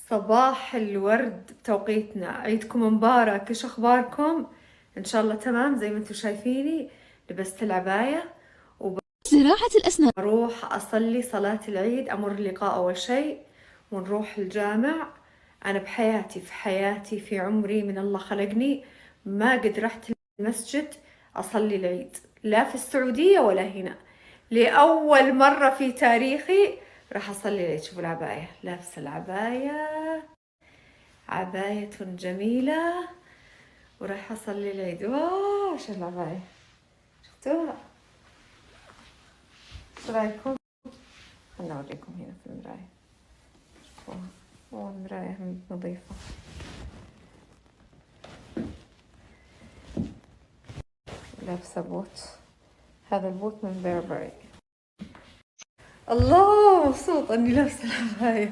صباح الورد بتوقيتنا، عيدكم مبارك. ايش اخباركم؟ ان شاء الله تمام زي ما انتم شايفيني. لبست العباية زراعة الأسنان. وبروح اصلي صلاة العيد، امر اللقاء اول شيء ونروح الجامع. انا في حياتي في عمري من الله خلقني ما قد رحت المسجد اصلي العيد، لا في السعودية ولا هنا. لأول مرة في تاريخي راح أصلي العيد. شوفوا العباية، لابسة العباية، عباية جميلة، ورايحة أصلي العيد. واو ايش العباية، شفتوها؟ ايش رايكم؟ خلنا أوريكم هنا في المراية. شوفوها، والله المراية نظيفة. لابسة بوت، هذا البوت من بيربري. الله، مبسوطة إني لابسة العباية.